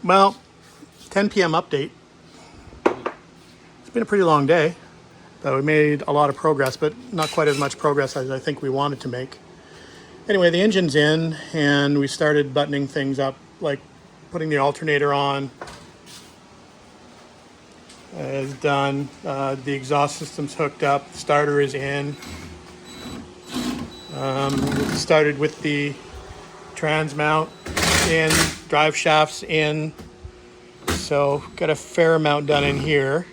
Well, 10 p.m. update. It's been a pretty long day, but we made a lot of progress, but not quite as much progress as I think we wanted to make. Anyway, the engine's in, and we started buttoning things up, like putting the alternator on is done. The exhaust system's hooked up. The starter is in. We started with the trans mount in, drive shafts in. So got a fair amount done in here.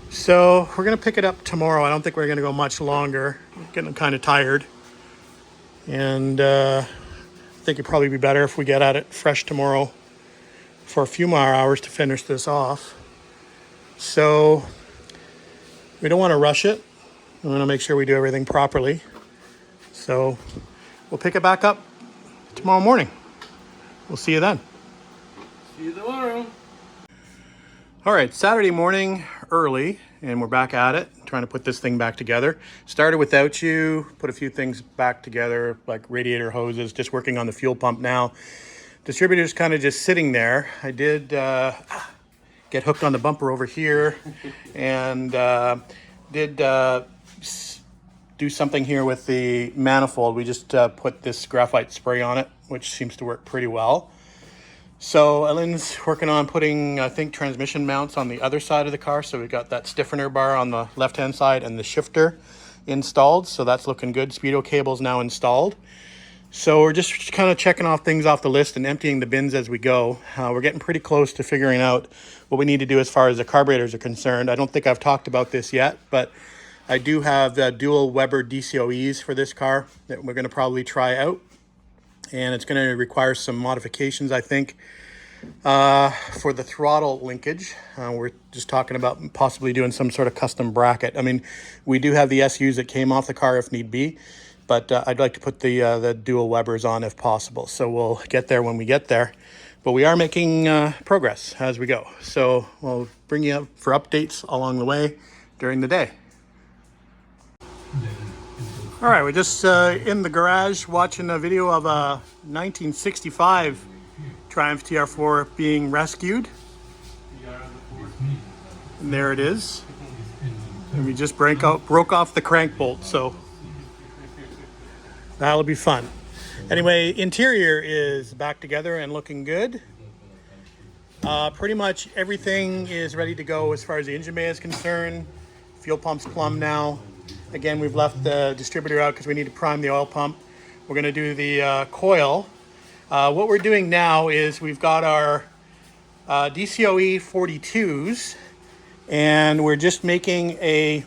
So we're gonna pick it up tomorrow. I don't think we're gonna go much longer. I'm getting kind of tired. And I think it'd probably be better if we get at it fresh tomorrow for a few more hours to finish this off. So we don't want to rush it. We want to make sure we do everything properly. So we'll pick it back up tomorrow morning. We'll see you then. See you tomorrow. All right, Saturday morning early, and we're back at it, trying to put this thing back together. Started without you, put a few things back together, like radiator hoses, just working on the fuel pump now. Distributor's kind of just sitting there. I did get hooked on the bumper over here, and did do something here with the manifold. We just put this graphite spray on it, which seems to work pretty well. So Ellen's working on putting, I think, transmission mounts on the other side of the car. So we got that stiffener bar on the left-hand side and the shifter installed. So that's looking good. Speedo cable's now installed. So we're just kind of checking off things off the list and emptying the bins as we go. We're getting pretty close to figuring out what we need to do as far as the carburetors are concerned. I don't think I've talked about this yet, but I do have dual Weber DCOEs for this car that we're going to probably try out. And it's going to require some modifications, I think, for the throttle linkage. We're just talking about possibly doing some sort of custom bracket. I mean, we do have the SUs that came off the car if need be, but I'd like to put the dual Webers on if possible. So we'll get there when we get there. But we are making progress as we go. So we'll bring you up for updates along the way during the day. All right, we're just in the garage watching a video of a 1965 Triumph TR4 being rescued. And there it is. And we just broke off the crank bolt, so that'll be fun. Anyway, interior is back together and looking good. Pretty much everything is ready to go as far as the engine bay is concerned. Fuel pump's plumb now. Again, we've left the distributor out because we need to prime the oil pump. We're going to do the coil. What we're doing now is we've got our DCOE 42s, and we're just making a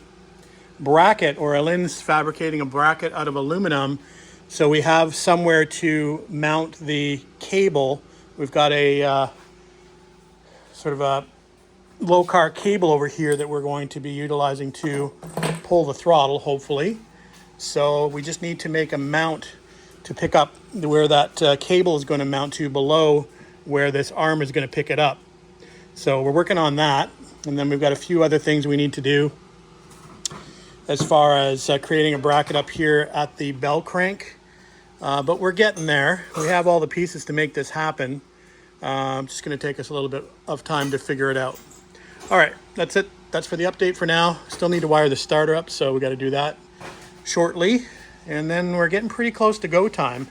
bracket, or Ellen's fabricating a bracket out of aluminum, so we have somewhere to mount the cable. We've got a sort of a low-car cable over here that we're going to be utilizing to pull the throttle, hopefully. So we just need to make a mount to pick up where that cable is going to mount to below where this arm is going to pick it up. So we're working on that. And then we've got a few other things we need to do as far as creating a bracket up here at the bell crank. But we're getting there. We have all the pieces to make this happen. It's just going to take us a little bit of time to figure it out. All right, that's it. That's for the update for now. Still need to wire the starter up, so we got to do that shortly. And then we're getting pretty close to go time.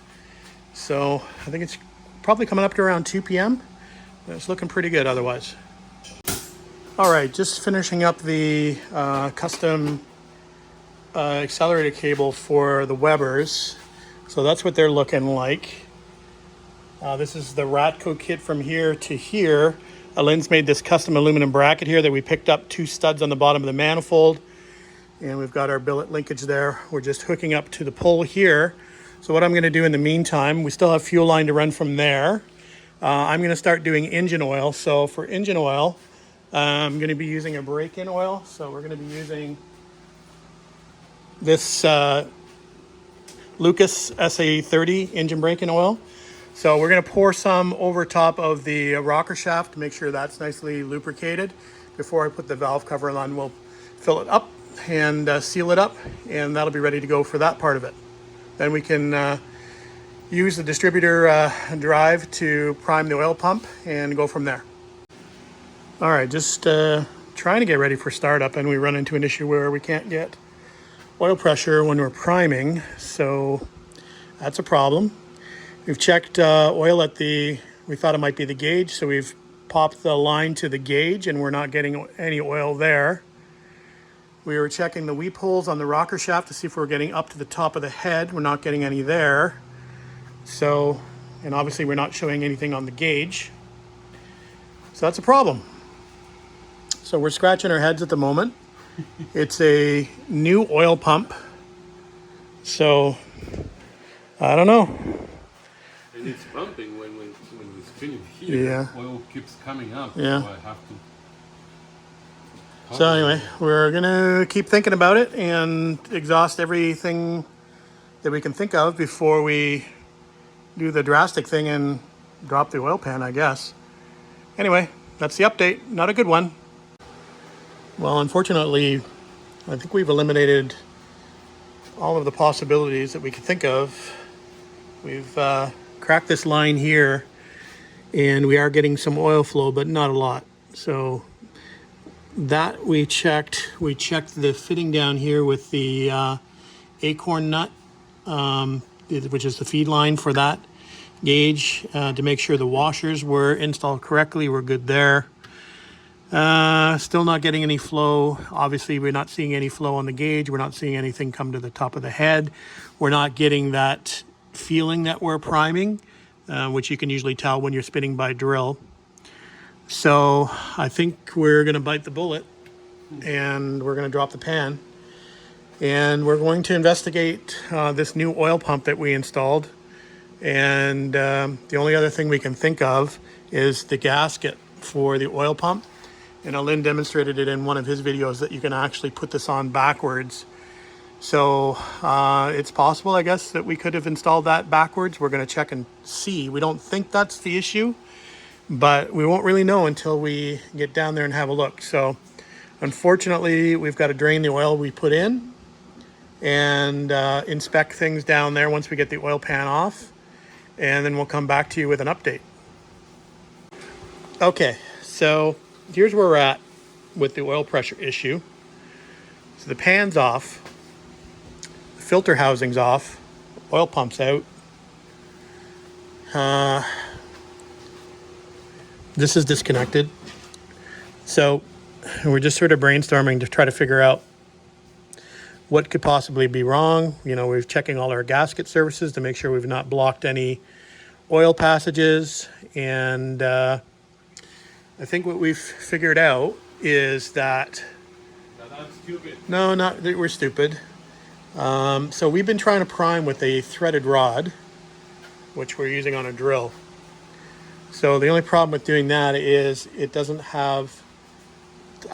So I think it's probably coming up to around 2 p.m. It's looking pretty good otherwise. All right, just finishing up the custom accelerator cable for the Webers. So that's what they're looking like. This is the Ratco kit from here to here. Ellen's made this custom aluminum bracket here that we picked up 2 studs on the bottom of the manifold. And we've got our billet linkage there. We're just hooking up to the pole here. So what I'm going to do in the meantime, we still have fuel line to run from there. I'm going to start doing engine oil. So for engine oil, I'm going to be using a break-in oil. So we're going to be using this Lucas SA30 engine break-in oil. So we're going to pour some over top of the rocker shaft to make sure that's nicely lubricated. Before I put the valve cover on, we'll fill it up and seal it up, and that'll be ready to go for that part of it. Then we can use the distributor drive to prime the oil pump and go from there. All right, just trying to get ready for startup, and we run into an issue where we can't get oil pressure when we're priming, so that's a problem. We've checked oil at we thought it might be the gauge, so we've popped the line to the gauge and we're not getting any oil there. We were checking the weep holes on the rocker shaft to see if we're getting up to the top of the head. We're not getting any there. So, and obviously we're not showing anything on the gauge. So that's a problem. So we're scratching our heads at the moment. It's a new oil pump. So, I don't know. And it's pumping when we spin it here. Yeah. Oil keeps coming up. Yeah. So I have to. So anyway, we're gonna keep thinking about it and exhaust everything that we can think of before we do the drastic thing and drop the oil pan, I guess. Anyway, that's the update. Not a good one. Well, unfortunately, I think we've eliminated all of the possibilities that we could think of. We've cracked this line here, and we are getting some oil flow, but not a lot. So that we checked the fitting down here with the acorn nut, which is the feed line for that gauge, to make sure the washers were installed correctly. We're good there. Still not getting any flow. Obviously, we're not seeing any flow on the gauge. We're not seeing anything come to the top of the head. We're not getting that feeling that we're priming, which you can usually tell when you're spinning by drill. So I think we're going to bite the bullet and we're going to drop the pan. And we're going to investigate this new oil pump that we installed. And the only other thing we can think of is the gasket for the oil pump. And Lynn demonstrated it in one of his videos that you can actually put this on backwards. So it's possible, I guess, that we could have installed that backwards. We're going to check and see. We don't think that's the issue, but we won't really know until we get down there and have a look. So unfortunately, we've got to drain the oil we put in and inspect things down there once we get the oil pan off. And then we'll come back to you with an update. Okay, so here's where we're at with the oil pressure issue. So the pan's off, the filter housing's off, oil pump's out. This is disconnected. So we're just sort of brainstorming to try to figure out what could possibly be wrong. You know, we're checking all our gasket surfaces to make sure we've not blocked any oil passages. And I think what we've figured out is that... I'm stupid. No, not that we're stupid. So we've been trying to prime with a threaded rod, which we're using on a drill. So the only problem with doing that is it doesn't have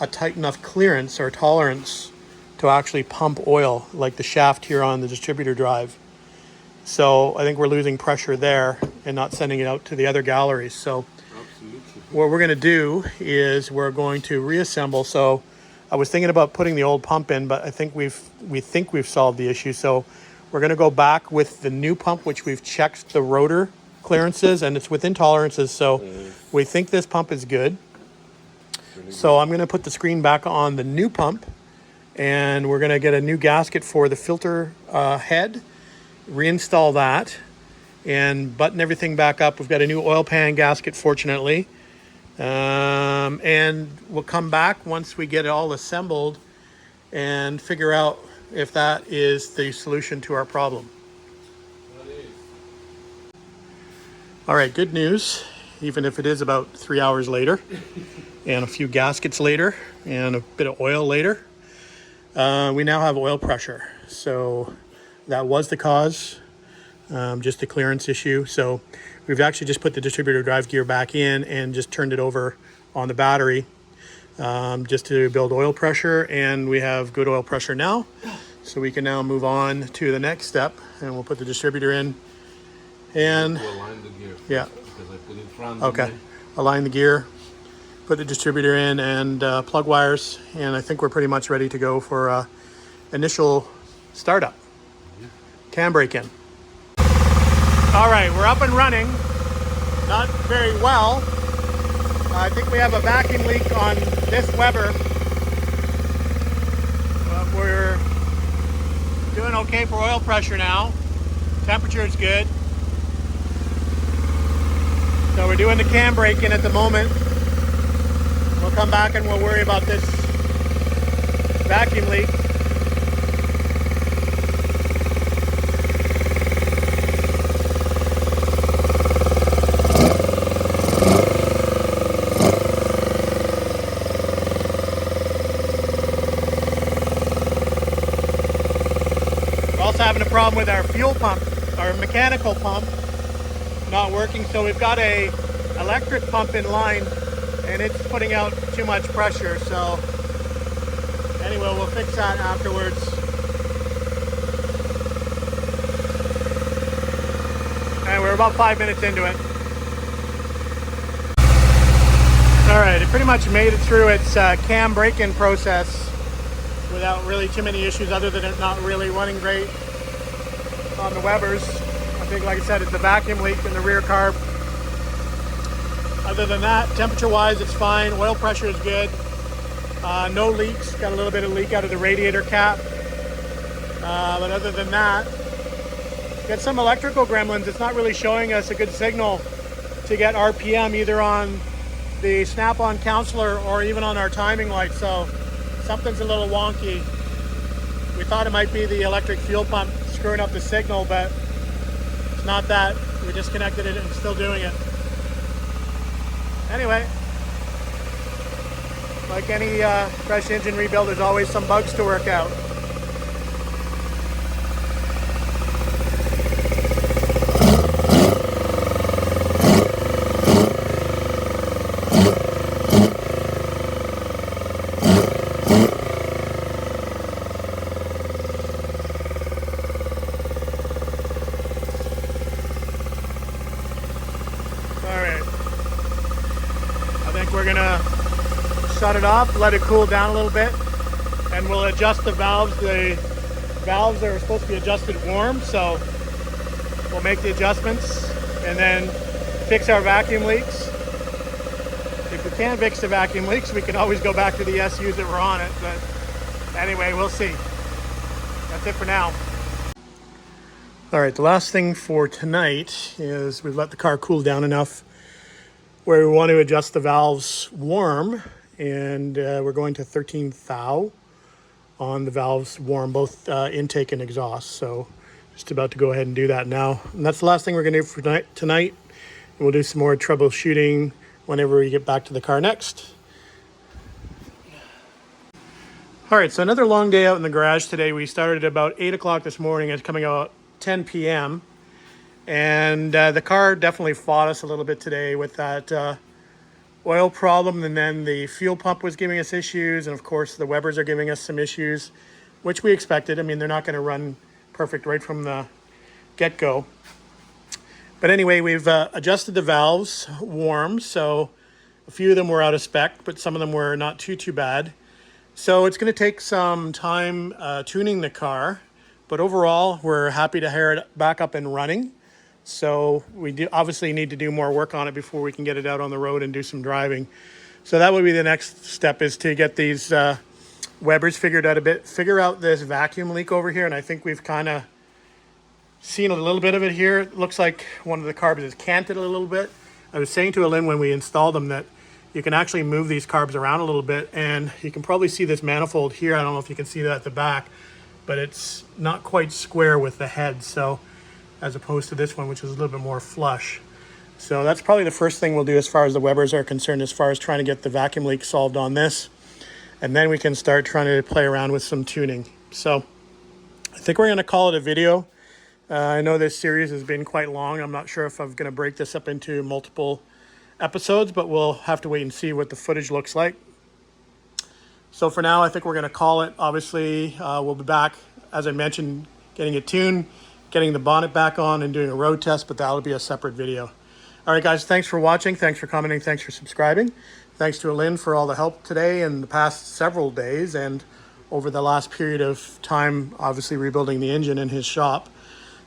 a tight enough clearance or tolerance to actually pump oil like the shaft here on the distributor drive. So I think we're losing pressure there and not sending it out to the other galleries. So Absolutely. what we're going to do is we're going to reassemble. So I was thinking about putting the old pump in, but I think we think we've solved the issue. So we're going to go back with the new pump, which we've checked the rotor clearances and it's within tolerances. So we think this pump is good. So I'm going to put the screen back on the new pump, and we're going to get a new gasket for the filter head, reinstall that, and button everything back up. We've got a new oil pan gasket, fortunately. And we'll come back once we get it all assembled and figure out if that is the solution to our problem. All right, good news, even if it is about 3 hours later and a few gaskets later and a bit of oil later, we now have oil pressure. So that was the cause, just the clearance issue. So we've actually just put the distributor drive gear back in and just turned it over on the battery just to build oil pressure, and we have good oil pressure now. So we can now move on to the next step, and we'll put the distributor in and To align the gear. Yeah. Because I put it in front. okay, align the gear, put the distributor in, and plug wires, and I think we're pretty much ready to go for initial startup. Cam brake in. All right, we're up and running. Not very well. I think we have a vacuum leak on this Weber. We're doing okay for oil pressure now. Temperature is good. So we're doing the cam braking at the moment. We'll come back and we'll worry about this vacuum leak. Having a problem with our fuel pump, our mechanical pump not working, so we've got a electric pump in line and it's putting out too much pressure. So anyway, we'll fix that afterwards. And we're about 5 minutes into it. All right, it pretty much made it through its cam break-in process without really too many issues, other than it not really running great on the Webers. I think, like I said, it's the vacuum leak in the rear carb. Other than that, temperature-wise, it's fine. Oil pressure is good. No leaks. Got a little bit of leak out of the radiator cap. But other than that, got some electrical gremlins. It's not really showing us a good signal to get RPM either on the snap-on counselor or even on our timing light. So something's a little wonky. We thought it might be the electric fuel pump screwing up the signal, but it's not that. We disconnected it and it's still doing it. Anyway, like any fresh engine rebuild, there's always some bugs to work out. We're gonna shut it off, let it cool down a little bit, and we'll adjust the valves. The valves are supposed to be adjusted warm, so we'll make the adjustments and then fix our vacuum leaks. If we can't fix the vacuum leaks, we can always go back to the SUs that were on it, but anyway, we'll see. That's it for now. All right, the last thing for tonight is we've let the car cool down enough where we want to adjust the valves warm, and we're going to 13 thou on the valves warm, both intake and exhaust. So just about to go ahead and do that now. And that's the last thing we're gonna do for tonight. And we'll do some more troubleshooting whenever we get back to the car next. All right, so another long day out in the garage today. We started at about 8 o'clock this morning. It's coming out 10 p.m. And the car definitely fought us a little bit today with that oil problem, and then the fuel pump was giving us issues, and of course the Webers are giving us some issues, which we expected. I mean, they're not going to run perfect right from the get-go. But anyway, we've adjusted the valves warm, so a few of them were out of spec, but some of them were not too bad. So it's going to take some time tuning the car, but overall we're happy to have it back up and running. So we do obviously need to do more work on it before we can get it out on the road and do some driving. So that would be the next step, is to get these Webers figured out a bit, figure out this vacuum leak over here. And I think we've kind of seen a little bit of it here. It looks like one of the carbs is canted a little bit. I was saying to Lynn when we installed them that you can actually move these carbs around a little bit, and you can probably see this manifold here. I don't know if you can see that at the back, but it's not quite square with the head. So as opposed to this one, which is a little bit more flush. So that's probably the first thing we'll do as far as the Webers are concerned, as far as trying to get the vacuum leak solved on this. And then we can start trying to play around with some tuning. So I think we're gonna call it a video. I know this series has been quite long. I'm not sure if I'm gonna break this up into multiple episodes, but we'll have to wait and see what the footage looks like. So for now, I think we're gonna call it. Obviously, we'll be back, as I mentioned, getting it tuned, getting the bonnet back on and doing a road test, but that'll be a separate video. All right, guys, thanks for watching. Thanks for commenting. Thanks for subscribing. Thanks to Lynn for all the help today and the past several days and over the last period of time, obviously rebuilding the engine in his shop.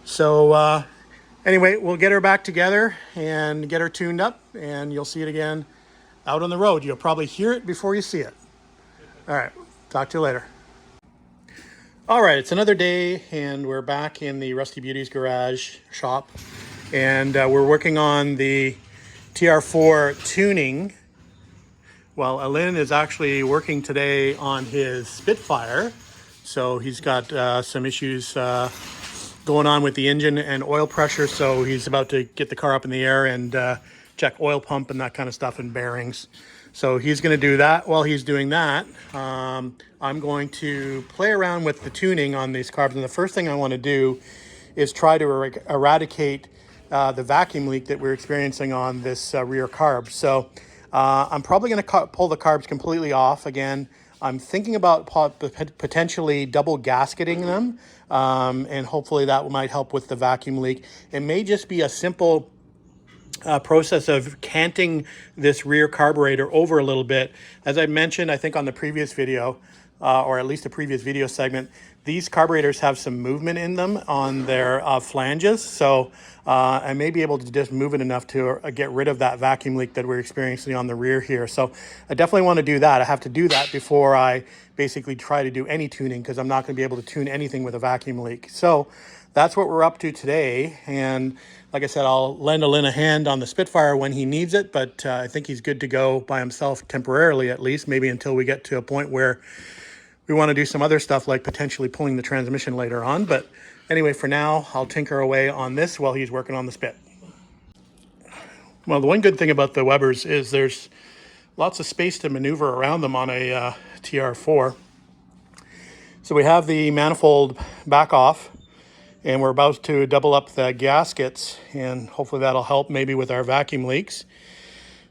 So Anyway, we'll get her back together and get her tuned up, and you'll see it again out on the road. You'll probably hear it before you see it. All right, talk to you later. All right, it's another day, and we're back in the Rusty Beauties garage shop, and we're working on the TR4 tuning. Well, Alin is actually working today on his Spitfire, so he's got some issues going on with the engine and oil pressure, so he's about to get the car up in the air and check oil pump and that kind of stuff and bearings. So he's going to do that. While he's doing that, I'm going to play around with the tuning on these carbs. And the first thing I want to do is try to eradicate the vacuum leak that we're experiencing on this rear carb. So I'm probably going to pull the carbs completely off again. I'm thinking about potentially double gasketing them, and hopefully that might help with the vacuum leak. It may just be a simple process of canting this rear carburetor over a little bit. As I mentioned, I think on the previous video, or at least the previous video segment, these carburetors have some movement in them on their flanges. So I may be able to just move it enough to get rid of that vacuum leak that we're experiencing on the rear here. So I definitely want to do that. I have to do that before I basically try to do any tuning, because I'm not going to be able to tune anything with a vacuum leak. So that's what we're up to today. And like I said, I'll lend Alin a hand on the Spitfire when he needs it, but I think he's good to go by himself temporarily, at least, maybe until we get to a point where we want to do some other stuff like potentially pulling the transmission later on. But anyway, for now, I'll tinker away on this while he's working on the Spit. Well, the one good thing about the Webers is there's lots of space to maneuver around them on a TR4. So we have the manifold back off, and we're about to double up the gaskets, and hopefully that'll help maybe with our vacuum leaks.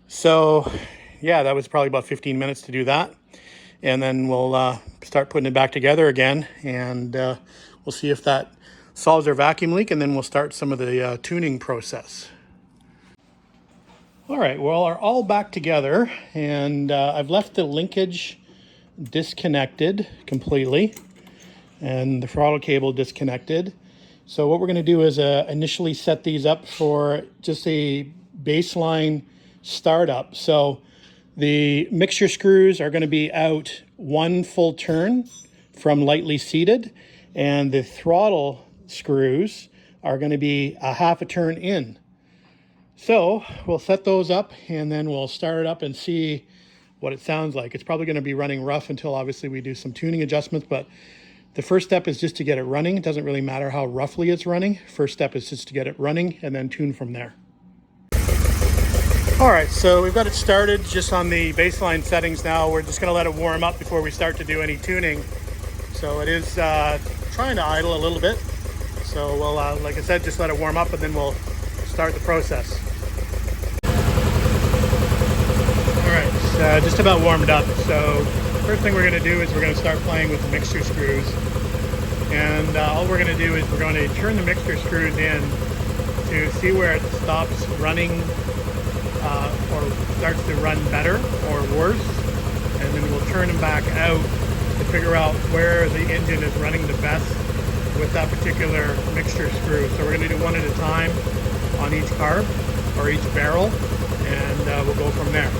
So yeah, that was probably about 15 minutes to do that. And then we'll start putting it back together again, and we'll see if that solves our vacuum leak, and then we'll start some of the tuning process. All right, well, we're all back together, and I've left the linkage disconnected completely and the throttle cable disconnected. So what we're going to do is initially set these up for just a baseline startup. So the mixture screws are going to be out 1 full turn from lightly seated, and the throttle screws are going to be a half a turn in. So we'll set those up, and then we'll start it up and see what it sounds like. It's probably going to be running rough until obviously we do some tuning adjustments, but the first step is just to get it running. It doesn't really matter how roughly it's running. First step is just to get it running and then tune from there. All right, so we've got it started just on the baseline settings now. We're just going to let it warm up before we start to do any tuning. So it is trying to idle a little bit. So we'll, like I said, just let it warm up, and then we'll start the process. All right, it's just about warmed up. So first thing we're going to do is we're going to start playing with the mixture screws. And all we're going to do is we're going to turn the mixture screws in to see where it stops running or starts to run better or worse. And then we'll turn them back out to figure out where the engine is running the best with that particular mixture screw. So we're going to do one at a time on each carb or each barrel, and we'll go from there.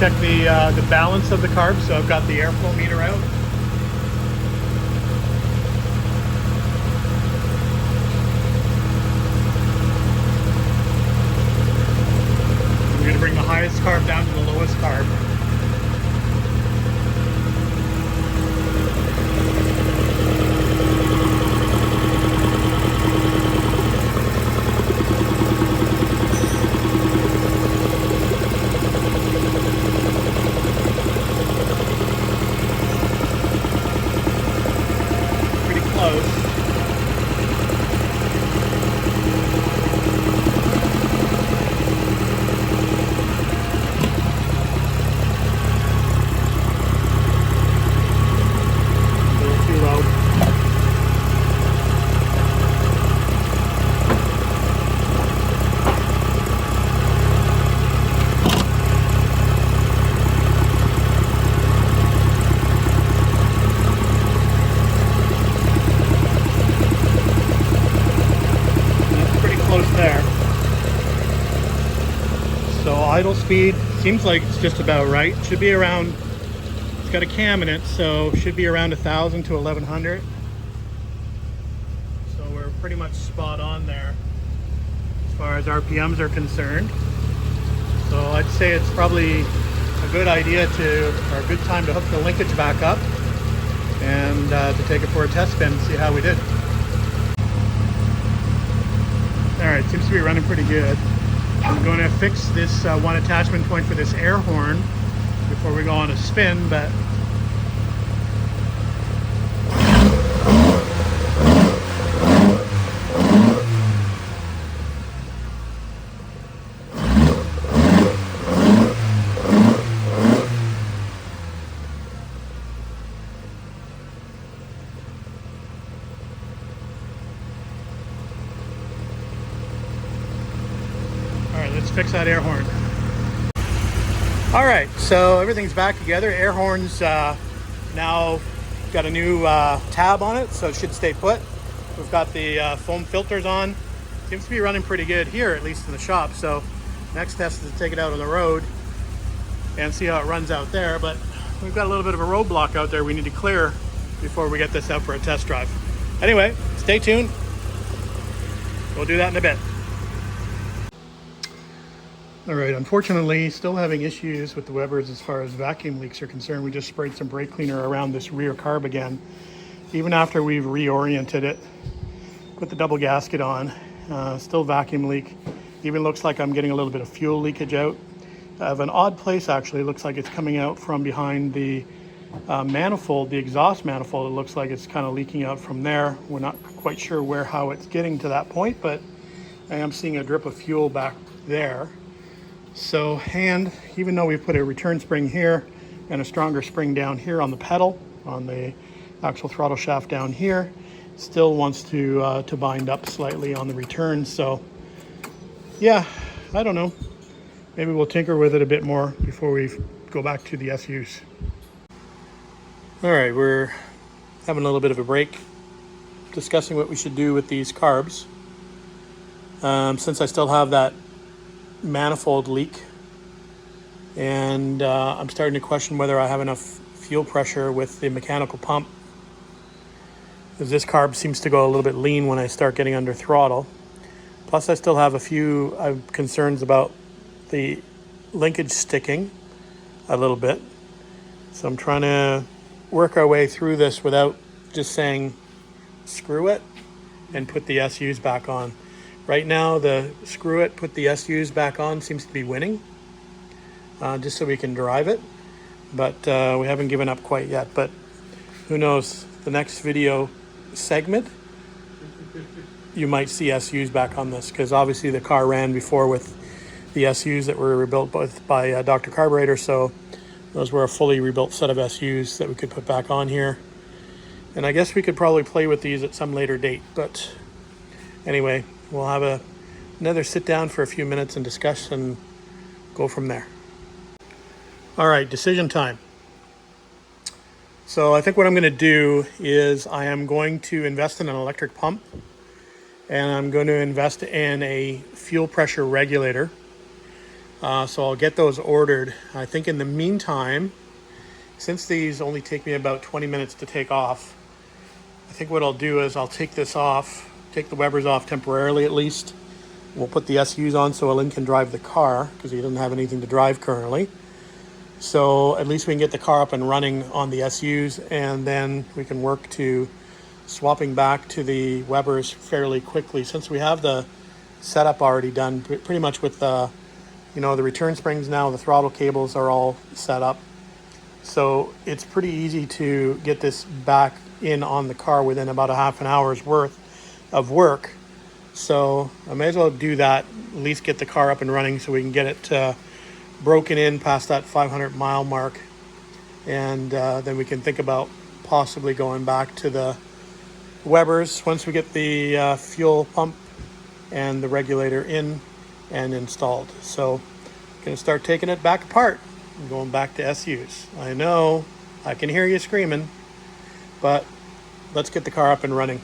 check the balance of the carbs. So I've got the airflow meter out. I'm going to bring the highest carb down to the lowest carb. Idle speed seems like it's just about right. Should be around, it's got a cam in it, so should be around 1,000 to 1,100. So we're pretty much spot on there as far as RPMs are concerned. So I'd say it's probably a good idea or a good time to hook the linkage back up and to take it for a test spin and see how we did. All right, seems to be running pretty good. I'm going to fix this one attachment point for this air horn before we go on a spin, but let's fix that air horn. All right, so everything's back together. Air horn's now got a new tab on it, so it should stay put. We've got the foam filters on. Seems to be running pretty good here, at least in the shop. So next test is to take it out on the road and see how it runs out there. But we've got a little bit of a roadblock out there we need to clear before we get this out for a test drive. Anyway, stay tuned. We'll do that in a bit. All right, unfortunately, still having issues with the Webers as far as vacuum leaks are concerned. We just sprayed some brake cleaner around this rear carb again. Even after we've reoriented it, put the double gasket on, still vacuum leak. Even looks like I'm getting a little bit of fuel leakage out. I have an odd place actually. It looks like it's coming out from behind the manifold, the exhaust manifold. It looks like it's kind of leaking out from there. We're not quite sure how it's getting to that point, but I am seeing a drip of fuel back there. So, and even though we've put a return spring here and a stronger spring down here on the pedal, on the actual throttle shaft down here, still wants to bind up slightly on the return. So yeah, I don't know. Maybe we'll tinker with it a bit more before we go back to the SUs. All right, we're having a little bit of a break discussing what we should do with these carbs. Since I still have that manifold leak, and I'm starting to question whether I have enough fuel pressure with the mechanical pump, because this carb seems to go a little bit lean when I start getting under throttle. Plus I still have a few concerns about the linkage sticking a little bit, so I'm trying to work our way through this without just saying screw it and put the SUs back on. Right now, the screw it, put the SUs back on seems to be winning, just so we can drive it. But we haven't given up quite yet. But who knows, the next video segment, you might see SUs back on this, because obviously the car ran before with the SUs that were rebuilt by Dr. Carburetor. So those were a fully rebuilt set of SUs that we could put back on here. And I guess we could probably play with these at some later date. But anyway, we'll have another sit down for a few minutes and discuss and go from there. All right, decision time. So I think what I'm going to do is I am going to invest in an electric pump, and I'm going to invest in a fuel pressure regulator. So I'll get those ordered. I think in the meantime, since these only take me about 20 minutes to take off, I think what I'll do is I'll take this off, take the Webers off temporarily at least. We'll put the SUs on so Alin can drive the car because he doesn't have anything to drive currently. So at least we can get the car up and running on the SUs, and then we can work to swapping back to the Webers fairly quickly since we have the setup already done pretty much with the, you know, the return springs now, the throttle cables are all set up. So it's pretty easy to get this back in on the car within about a half an hour's worth of work. So I may as well do that, at least get the car up and running so we can get it broken in past that 500-mile mark. And then we can think about possibly going back to the Webers once we get the fuel pump and the regulator in and installed. So I'm going to start taking it back apart and going back to SUs. I know, I can hear you screaming, but let's get the car up and running.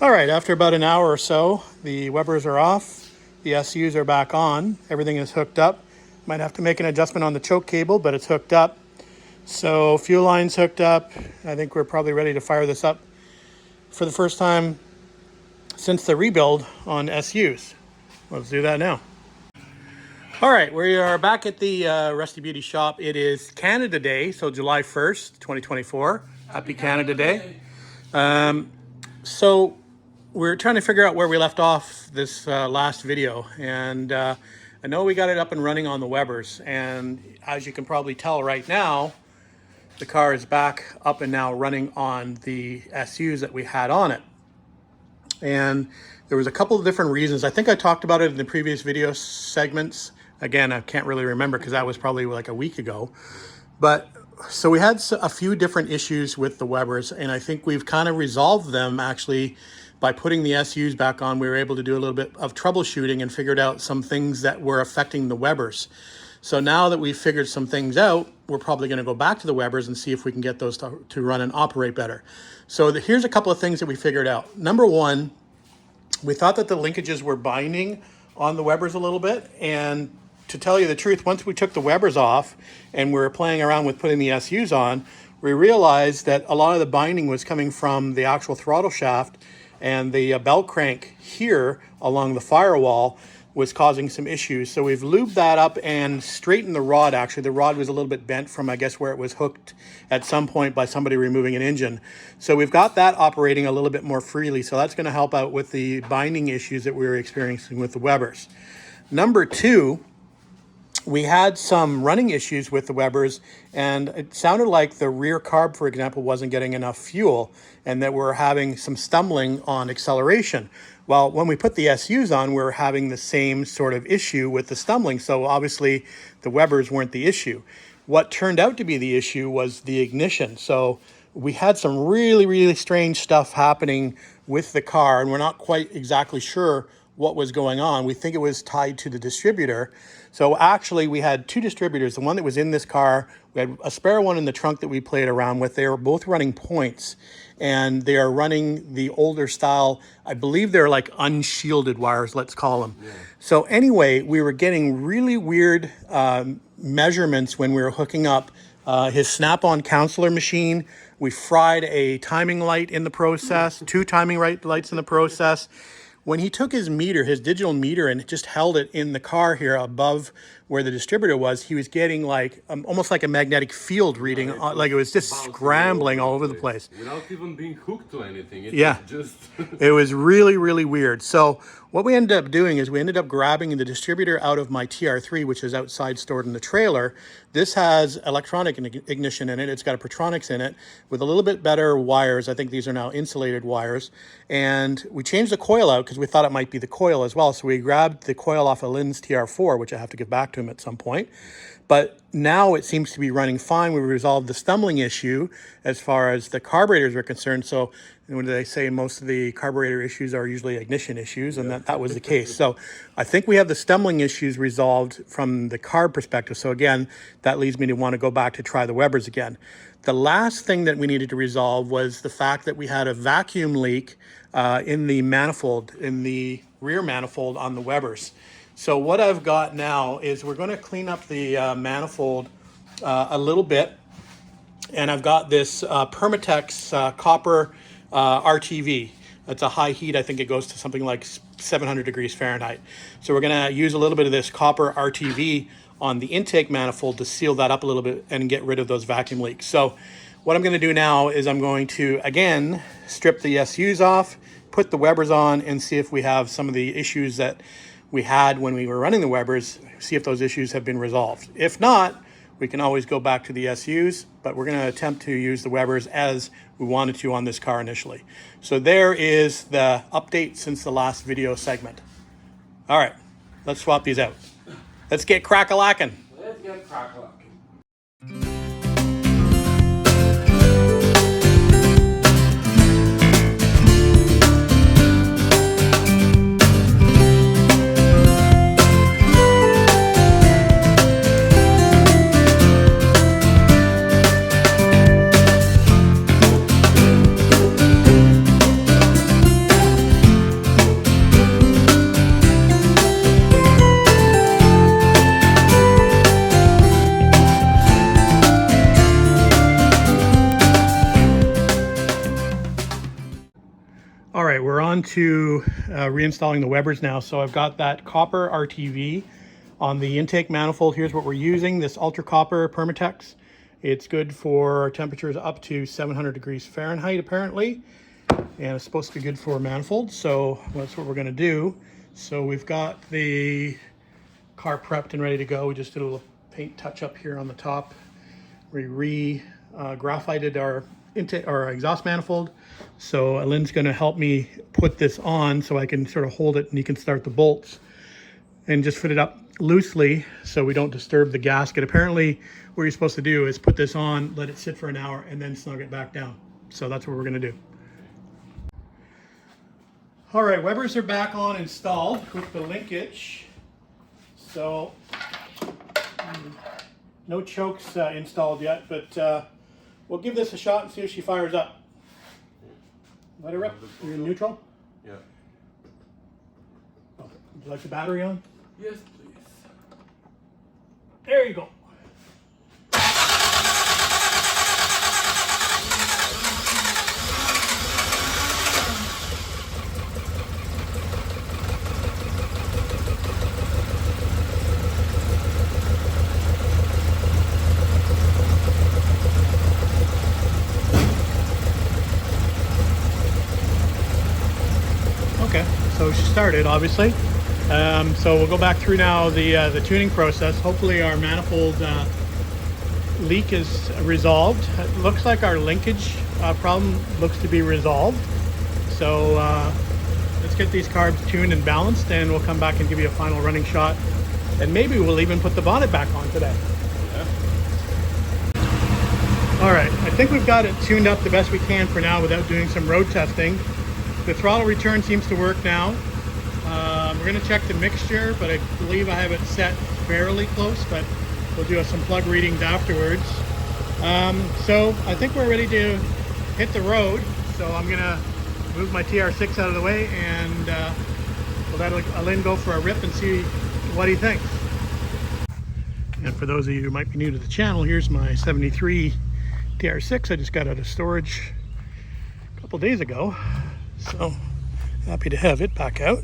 All right, after about an hour or so, the Webers are off, the SUs are back on, everything is hooked up. Might have to make an adjustment on the choke cable, but it's hooked up. So fuel line's hooked up. I think we're probably ready to fire this up for the first time since the rebuild on SUs. Let's do that now. All right, we are back at the Rusty Beauty shop. It is Canada Day, so July 1st, 2024. Happy Canada Day. So we're trying to figure out where we left off this last video, and I know we got it up and running on the Webers, and as you can probably tell right now, the car is back up and now running on the SUs that we had on it. And there was a couple of different reasons. I think I talked about it in the previous video segments. Again, I can't really remember because that was probably like a week ago. But so we had a few different issues with the Webers, and I think we've kind of resolved them actually by putting the SUs back on. We were able to do a little bit of troubleshooting and figured out some things that were affecting the Webers. So now that we've figured some things out, we're probably going to go back to the Webers and see if we can get those to run and operate better. So here's a couple of things that we figured out. Number one, we thought that the linkages were binding on the Webers a little bit, and to tell you the truth, once we took the Webers off and we were playing around with putting the SUs on, we realized that a lot of the binding was coming from the actual throttle shaft, and the belt crank here along the firewall was causing some issues. So we've lubed that up and straightened the rod. Actually, the rod was a little bit bent from, I guess, where it was hooked at some point by somebody removing an engine. So we've got that operating a little bit more freely. So that's going to help out with the binding issues that we were experiencing with the Webers. Number two, we had some running issues with the Webers, and it sounded like the rear carb, for example, wasn't getting enough fuel and that we're having some stumbling on acceleration. Well, when we put the SUs on, we're having the same sort of issue with the stumbling. So obviously the Webers weren't the issue. What turned out to be the issue was the ignition. So we had some really, really strange stuff happening with the car, and we're not quite exactly sure what was going on. We think it was tied to the distributor. So actually we had two distributors. The one that was in this car, we had a spare one in the trunk that we played around with. They were both running points, and they are running the older style. I believe they're like unshielded wires, let's call them. Yeah. So anyway, we were getting really weird measurements when we were hooking up his snap-on counselor machine. We fried a timing light in the process, two timing lights in the process. When he took his meter, his digital meter, and just held it in the car here above where the distributor was, he was getting like almost like a magnetic field reading, like it was just scrambling all over the place. Without even being hooked to anything. It Yeah, was just it was really, really weird. So what we ended up doing is we ended up grabbing the distributor out of my TR3, which is outside stored in the trailer. This has electronic ignition in it. It's got a Protronix in it with a little bit better wires. I think these are now insulated wires. And we changed the coil out because we thought it might be the coil as well. So we grabbed the coil off of Lynn's TR4, which I have to give back to him at some point. But now it seems to be running fine. We resolved the stumbling issue as far as the carburetors are concerned. So when they say most of the carburetor issues are usually ignition issues, and that was the case. So I think we have the stumbling issues resolved from the carb perspective. So again, that leads me to want to go back to try the Webers again. The last thing that we needed to resolve was the fact that we had a vacuum leak in the manifold, in the rear manifold on the Webers. So what I've got now is we're going to clean up the manifold a little bit. And I've got this Permatex copper RTV. It's a high heat. I think it goes to something like 700 degrees Fahrenheit. So we're going to use a little bit of this copper RTV on the intake manifold to seal that up a little bit and get rid of those vacuum leaks. So what I'm going to do now is I'm going to, again, strip the SUs off, put the Webers on, and see if we have some of the issues that we had when we were running the Webers, see if those issues have been resolved. If not, we can always go back to the SUs, but we're going to attempt to use the Webers as we wanted to on this car initially. So there is the update since the last video segment. All right, let's swap these out. Let's get crack-a-lackin'. Let's get crack-a-lackin'. All right, we're on to reinstalling the Webers now. So I've got that copper RTV on the intake manifold. Here's what we're using, this ultra copper Permatex. It's good for temperatures up to 700 degrees Fahrenheit, apparently. And it's supposed to be good for manifolds. So that's what we're gonna do. So we've got the car prepped and ready to go. We just did a little paint touch up here on the top. We graphited our exhaust manifold. So Lynn's going to help me put this on so I can sort of hold it and you can start the bolts and just fit it up loosely so we don't disturb the gasket. Apparently what you're supposed to do is put this on, let it sit for an hour, and then snug it back down. So that's what we're going to do. All right, Webers are back on installed with the linkage. So no chokes installed yet, but we'll give this a shot and see if she fires up. Let her up. You're in neutral? Yeah. Okay. Would you like the battery on? Yes, please. There you go. Okay, so she started, obviously. So we'll go back through now the tuning process. Hopefully our manifold leak is resolved. It looks like our linkage problem looks to be resolved. So let's get these carbs tuned and balanced, and we'll come back and give you a final running shot. And maybe we'll even put the bonnet back on today. Yeah. All right, I think we've got it tuned up the best we can for now without doing some road testing. The throttle return seems to work now. We're going to check the mixture, but I believe I have it set fairly close, but we'll do some plug readings afterwards. So I think we're ready to hit the road. So I'm going to move my TR6 out of the way and we'll let Lynn go for a rip and see what he thinks. And for those of you who might be new to the channel, here's my 73 TR6. I just got out of storage a couple days ago. So happy to have it back out.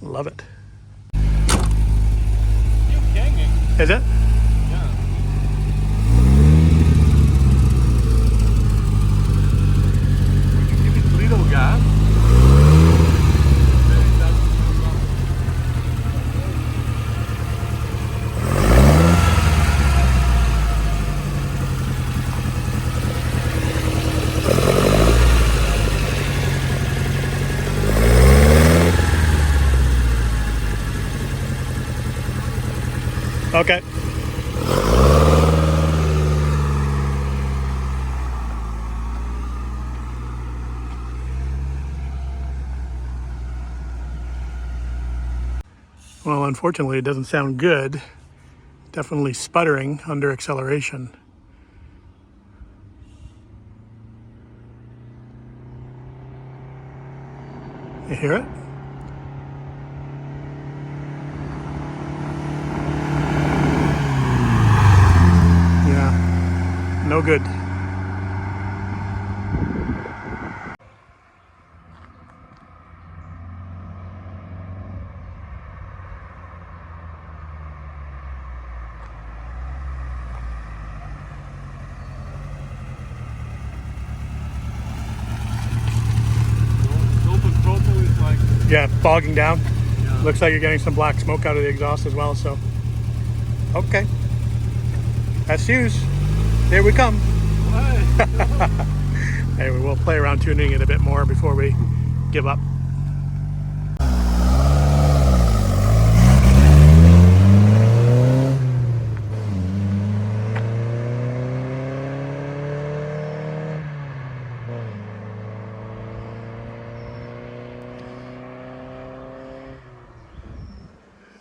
Love it. You hanging? Is it? Yeah. Would you give it a little gas? Okay. Well, unfortunately, it doesn't sound good, Definitely sputtering under acceleration. You hear it? Yeah, no good. Open throttle is like, Yeah, bogging down. yeah. Looks like you're getting some black smoke out of the exhaust as well, so. Okay. SUs, here we come. Anyway, we'll play around tuning it a bit more before we give up.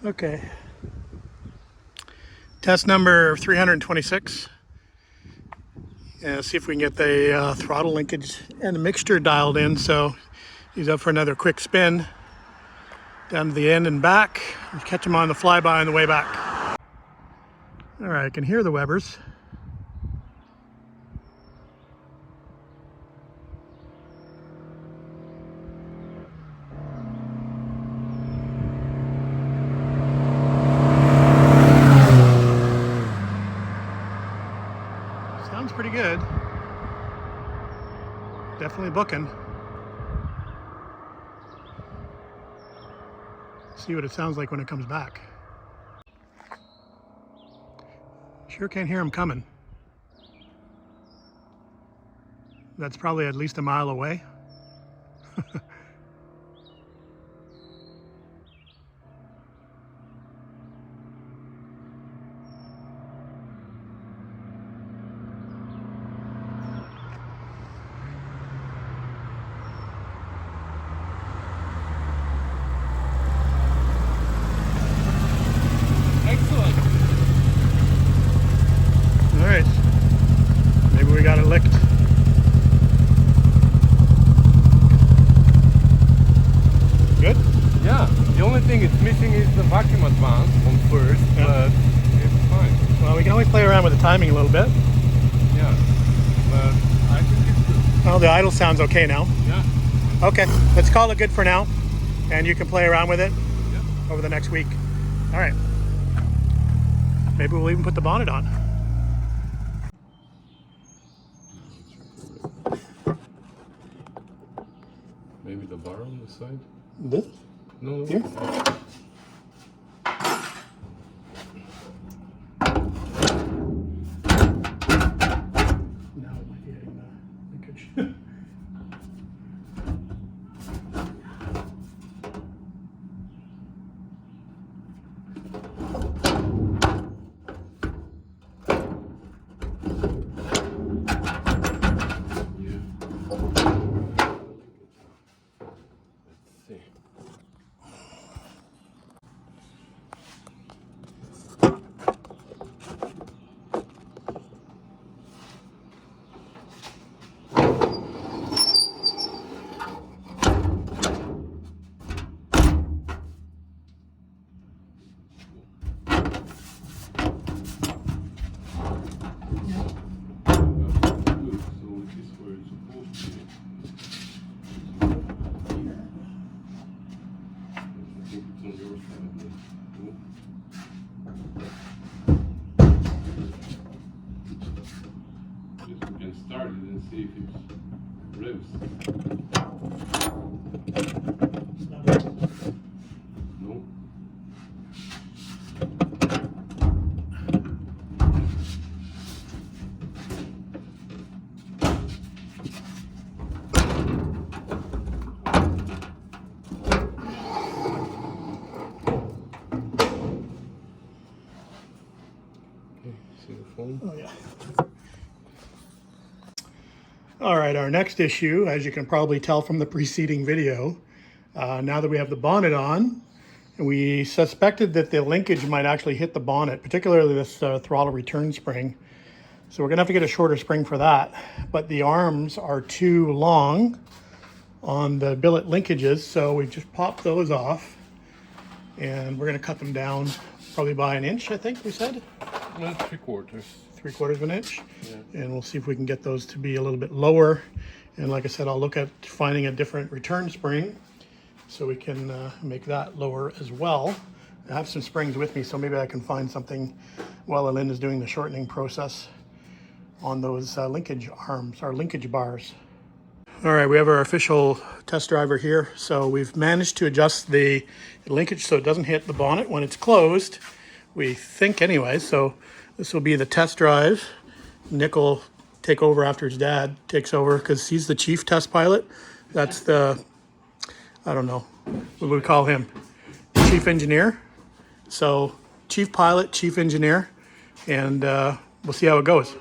Okay. Test number 326. See if we can get the throttle linkage and the mixture dialed in. So he's up for another quick spin down to the end and back. We'll catch him on the flyby on the way back. All right, I can hear the Webers. Sounds pretty good. Definitely booking. See what it sounds like when it comes back. Sure can't hear him coming. That's probably at least a mile away. Excellent. All right, maybe we got it licked. Good? Yeah, the only thing it's missing is the vacuum advance on first, Yeah. but it's fine. Well, we can always play around with the timing a little bit. Yeah, but I think it's good. Well, the idle sounds okay now. Yeah, Okay, let's call it good for now, and you can play around with it yeah. over the next week. All right. Maybe we'll even put the bonnet on. Maybe the bar on the side? This? No. Here? Now it might be hitting the linkage. Start it and see if it revs. No. Okay, see the phone? Oh, yeah. All right, our next issue, as you can probably tell from the preceding video, now that we have the bonnet on, And we suspected that the linkage might actually hit the bonnet, particularly this throttle return spring. So we're gonna have to get a shorter spring for that. But the arms are too long on the billet linkages, so we just popped those off. And we're gonna cut them down probably by 1 inch, I think we said. That's 3/4. 3/4 of an inch. Yeah. And we'll see if we can get those to be a little bit lower. And like I said, I'll look at finding a different return spring so we can make that lower as well. I have some springs with me, so maybe I can find something while Lynn is doing the shortening process on those linkage arms, or linkage bars. All right, we have our official test driver here. So we've managed to adjust the linkage so it doesn't hit the bonnet when it's closed. We think anyway, so this will be the test drive. Nick will take over after his dad takes over because he's the chief test pilot. That's the, I don't know, what do we call him? Chief engineer. So chief pilot, chief engineer, and we'll see how it goes.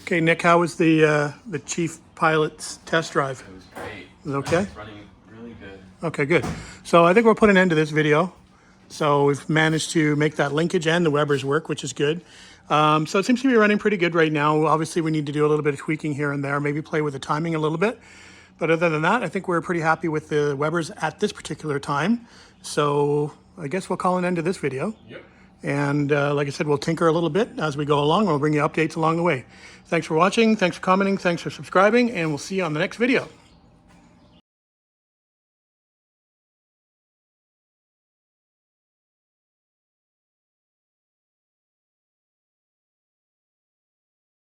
Okay, Nick, how was the chief pilot's test drive? It was great. Was it okay? It's running really good. Okay, good. So I think we'll put an end to this video. So we've managed to make that linkage and the Webers work, which is good. So it seems to be running pretty good right now. Obviously, we need to do a little bit of tweaking here and there, maybe play with the timing a little bit. But other than that, I think we're pretty happy with the Webers at this particular time. So I guess we'll call an end to this video. Yep. And like I said, we'll tinker a little bit as we go along. We'll bring you updates along the way. Thanks for watching. Thanks for commenting. Thanks for subscribing. And we'll see you on the next video.